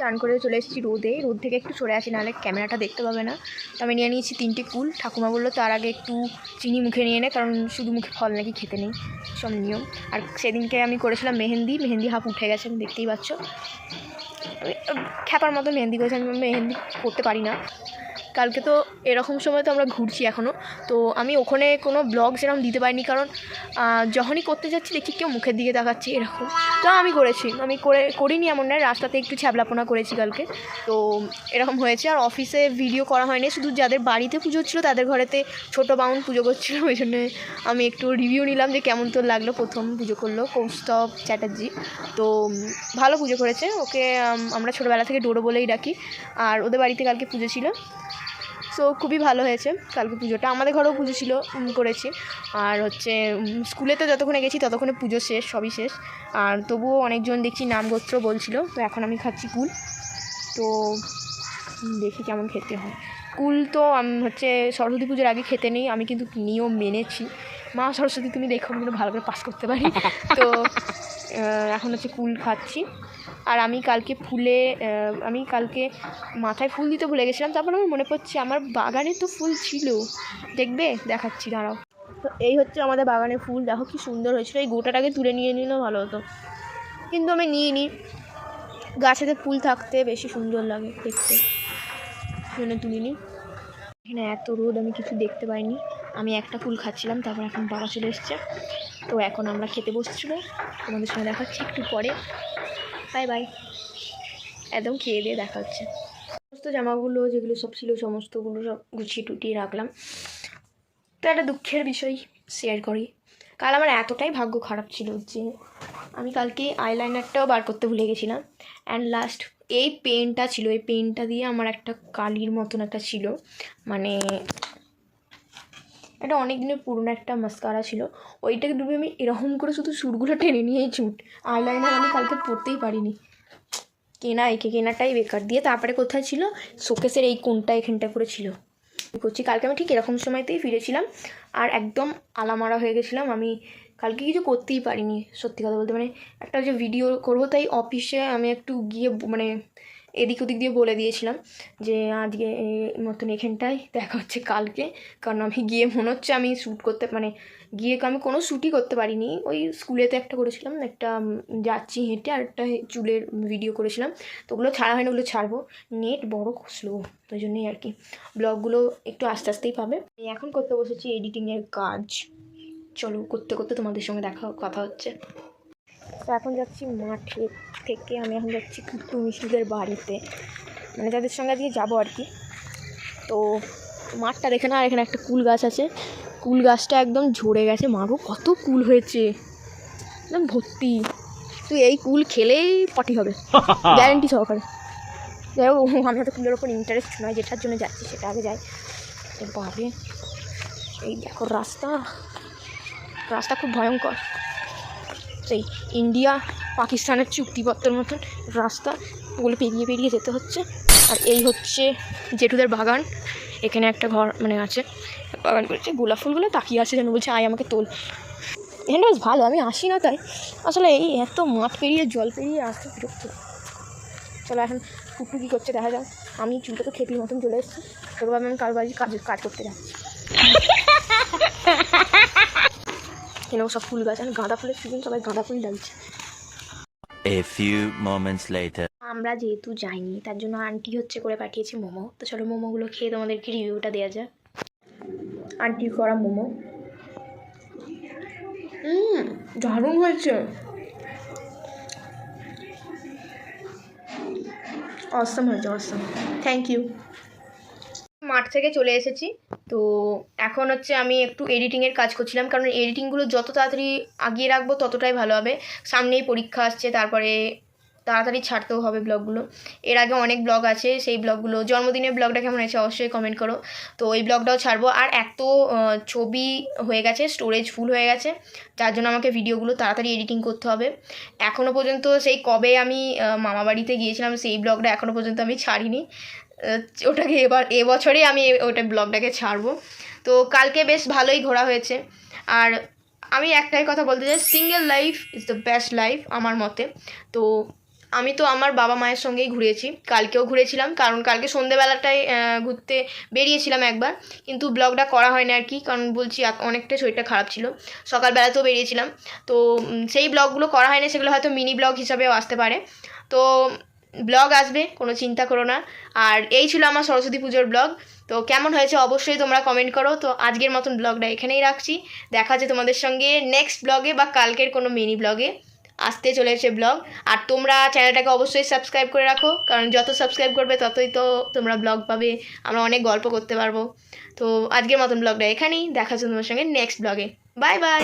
চান করে চলে এসেছি রোদে, রোদ থেকে একটু সরে আসি, নাহলে ক্যামেরাটা দেখতে পাবে না। তো আমি নিয়ে নিয়েছি 3টে কুল। ঠাকুমা বললো তার আগে একটু চিনি মুখে নিয়ে নে, কারণ শুধু মুখে ফল নাকি খেতে নেই, সব নিয়ম। আর সেদিনকে আমি করেছিলাম মেহেন্দি হাফ উঠে গেছে, আমি দেখতেই পাচ্ছ। খ্যাপার মতো মেহেন্দি করেছি, আমি মেহেন্দি করতে পারি না। কালকে তো এরকম সময় তো আমরা ঘুরছি এখনও, তো আমি ওখানে কোনো ব্লগ সেরকম দিতে পারিনি, কারণ যখনই করতে যাচ্ছি দেখি কেউ মুখের দিকে তাকাচ্ছি এরকম। তো আমি করিনি এমন নয়, রাস্তাতে একটু ছ্যাবলাপোনা করেছি কালকে, তো এরকম হয়েছে। আর অফিসে ভিডিও করা হয়নি, শুধু যাদের বাড়িতে পুজো হচ্ছিলো তাদের ঘরেতে ছোটো বাউন পুজো করছিল, ওই জন্য আমি একটু রিভিউ নিলাম যে কেমন তো লাগলো। প্রথম পুজো করলো কৌস্তব চ্যাটার্জি, তো ভালো পুজো করেছে। ওকে আমরা ছোটোবেলা থেকে ডোডো বলেই ডাকি, আর ওদের বাড়িতে কালকে পুজো ছিল, সো খুবই ভালো হয়েছে কালকে পুজোটা। আমাদের ঘরেও পুজো ছিল, করেছি। আর হচ্ছে স্কুলে তো যতক্ষণে গেছি ততক্ষণে পুজো শেষ, সবই শেষ। আর তবুও অনেকজন দেখছি নামগোত্র বলছিল, তো এখন আমি খাচ্ছি কুল, তো দেখি কেমন খেতে হয়। কুল তো হচ্ছে সরস্বতী পুজোর আগে খেতে নেই, আমি কিন্তু নিয়ম মেনেছি। মা সরস্বতী তুমি দেখো আমি কিন্তু ভালো করে পাস করতে পারি। তো এখন হচ্ছে কুল খাচ্ছি। আর আমি কালকে মাথায় ফুল দিতে ভুলে গেছিলাম, তারপর আমার মনে পড়ছে আমার বাগানে তো ফুল ছিল, দেখাচ্ছি দাঁড়াও। তো এই হচ্ছে আমাদের বাগানে ফুল, দেখো কি সুন্দর হয়েছিল। এই গোটাটাকে তুলে নিয়ে নিলেও ভালো হতো, কিন্তু আমি নিইনি। গাছেতে ফুল থাকতে বেশি সুন্দর লাগে দেখতে, জন্য তুলিনি। এখানে এত রোদ, আমি কিছু দেখতে পাইনি। আমি একটা ফুল খাচ্ছিলাম, তারপর এখন বাবা চলে এসছে, তো এখন আমরা খেতে বসছিল। তোমাদের সঙ্গে দেখাচ্ছি একটু পরে। বাই বাই, একদম খেয়ে দিয়ে দেখা হচ্ছে। সমস্ত জামাগুলো যেগুলো সব ছিল সমস্তগুলো সব গুছিয়ে টুটিয়ে রাখলাম। তো একটা দুঃখের বিষয় শেয়ার করি, কাল আমার এতটাই ভাগ্য খারাপ ছিল যে আমি কালকে আইলাইনারটাও বার করতে ভুলে গেছিলাম। অ্যান্ড লাস্ট এই পেনটা ছিল, এই পেনটা দিয়ে আমার একটা কালির মতন একটা ছিল, মানে এটা অনেক দিনের পুরনো একটা মাস্কারা ছিল, ওইটাকে ডুবে আমি এরকম করে শুধু সুরগুলো টেনে নিয়েই ছুট। আইলাইনার আমি কালকে পরতেই পারিনি, কেনাটাই বেকার। দিয়ে তারপরে কোথায় ছিল, শোকেসের এই কোনটা এখানটা করে ছিল করছি। কালকে আমি ঠিক এরকম সময়তেই ফিরেছিলাম, আর একদম আলামারা হয়ে গেছিলাম। আমি কালকে কিছু করতেই পারিনি সত্যি কথা বলতে, মানে একটা যে ভিডিও করবো তাই অফিসে আমি একটু গিয়ে মানে এদিক ওদিক দিয়ে বলে দিয়েছিলাম যে আজকে মতন এখানটায় দেখা হচ্ছে কালকে, কারণ আমি গিয়ে মনে হচ্ছে আমি শ্যুট করতে গিয়ে আমি কোনো শ্যুটই করতে পারিনি। ওই স্কুলেতে একটা করেছিলাম, একটা যাচ্ছি হেঁটে, আর একটা চুলের ভিডিও করেছিলাম, তো ওগুলো ছাড়া হয়নি, ওগুলো ছাড়বো। নেট বড় স্লো, ওই জন্যই আর কি ব্লগগুলো একটু আস্তে আস্তেই পাবে। এখন করতে বসেছি এডিটিংয়ের কাজ, চলো করতে করতে তোমাদের সঙ্গে কথা হচ্ছে। তো এখন যাচ্ছি মাঠে থেকে, আমি এখন যাচ্ছি কুট্টু মিশুদের বাড়িতে, মানে যাদের সঙ্গে আজকে যাবো আর কি। তো মাঠটা দেখে না, আর এখানে একটা কুল গাছ আছে, কুল গাছটা একদম ঝরে গেছে, মাগো কত কুল হয়েছে, একদম ভর্তি। তুই এই কুল খেলেই পটি হবে গ্যারেন্টি সহকারে। যাই হোক, আমি হয়তো কুলের ওপর ইন্টারেস্ট নয়, যেটার জন্য যাচ্ছি সেটা আগে যাই। এরপরে এই দেখো রাস্তা খুব ভয়ঙ্কর, সেই ইন্ডিয়া পাকিস্তানের চুক্তিপত্রের মতন রাস্তা, ওগুলো পেরিয়ে যেতে হচ্ছে। আর এই হচ্ছে জেঠুদের বাগান, এখানে একটা ঘর মানে আছে, বাগান করেছে, গোলাপ ফুলগুলো তাকিয়ে আছে যেন বলছে আয় আমাকে তোল। এখানটা বেশ ভালো, আমি আসি না তাই, আসলে এই এত মাঠ পেরিয়ে জল পেরিয়ে আসতে বিরক্ত। চলো এখন কুটু কী করছে দেখা যাক। আমি চুলটা তো খেপির মতন চলে এসেছি, ওরভাবে আমি কারো বাড়ি কাজ করতে যাচ্ছি। কেন সব ফুল গাছ, আর গাঁদা ফুলের সিজন, সবাই গাঁদা ফুল ডালছে। A few moments later. আমরা যেহেতু যাইনি তার জন্য আন্টি হচ্ছে করে পাঠিয়েছে মোমো, তো চলো মোমোগুলো খেয়ে তোমাদেরকে রিভিউটা দেওয়া যায়। আন্টির করা মোমো দারুণ হয়েছে, অসম হয়েছে, অসম, থ্যাংক ইউ। মাঠ থেকে চলে এসেছি, তো এখন হচ্ছে আমি একটু এডিটিংয়ের কাজ করছিলাম, কারণ এডিটিংগুলো যত তাড়াতাড়ি আগিয়ে রাখবো ততটাই ভালো হবে। সামনেই পরীক্ষা আসছে, তারপরে তাড়াতাড়ি ছাড়তেও হবে ব্লগগুলো। এর আগে অনেক ব্লগ আছে, সেই ব্লগগুলো, জন্মদিনের ব্লগটা কেমন হয়েছে অবশ্যই কমেন্ট করো। তো এই ব্লগটাও ছাড়বো। আর এত ছবি হয়ে গেছে, স্টোরেজ ফুল হয়ে গেছে, যার জন্য আমাকে ভিডিওগুলো তাড়াতাড়ি এডিটিং করতে হবে। এখনও পর্যন্ত সেই কবে আমি মামাবাড়িতে গিয়েছিলাম সেই ব্লগটা এখনও পর্যন্ত আমি ছাড়িনি, ওটাকে এবছরেই আমি ওটা ব্লগটাকে ছাড়বো। তো কালকে বেশ ভালোই ঘোরা হয়েছে। আর আমি একটাই কথা বলতে চাই, single life is the best life আমার মতে। তো আমি তো আমার বাবা মায়ের সঙ্গেই ঘুরেছি, কালকেও ঘুরেছিলাম, কারণ কালকে সন্ধেবেলাটায় ঘুরতে বেরিয়েছিলাম একবার, কিন্তু ব্লগটা করা হয়নি আর কি, কারণ বলছি অনেকটাই শরীরটা খারাপ ছিল। সকালবেলাতেও বেরিয়েছিলাম, তো সেই ব্লগগুলো করা হয়নি, সেগুলো হয়তো মিনি ব্লগ হিসাবেও আসতে পারে। তো ব্লগ আসবে, কোনো চিন্তা করো না। আর এই ছিল আমার সরস্বতী পুজোর ব্লগ। তো কেমন হয়েছে অবশ্যই তোমরা কমেন্ট করো। তো আজকের মতন ব্লগটা এখানেই রাখছি, দেখা হচ্ছে তোমাদের সঙ্গে নেক্সট ব্লগে বা কালকের কোনো মিনি ব্লগে। আসতে চলেছে ব্লগ। আর তোমরা চ্যানেলটাকে অবশ্যই সাবস্ক্রাইব করে রাখো, কারণ যত সাবস্ক্রাইব করবে ততই তো তোমরা ব্লগ পাবে, আমরা অনেক গল্প করতে পারবো। তো আজকের মতন ব্লগটা এখানেই, দেখা হচ্ছে তোমার সঙ্গে নেক্সট ব্লগে। Bye bye.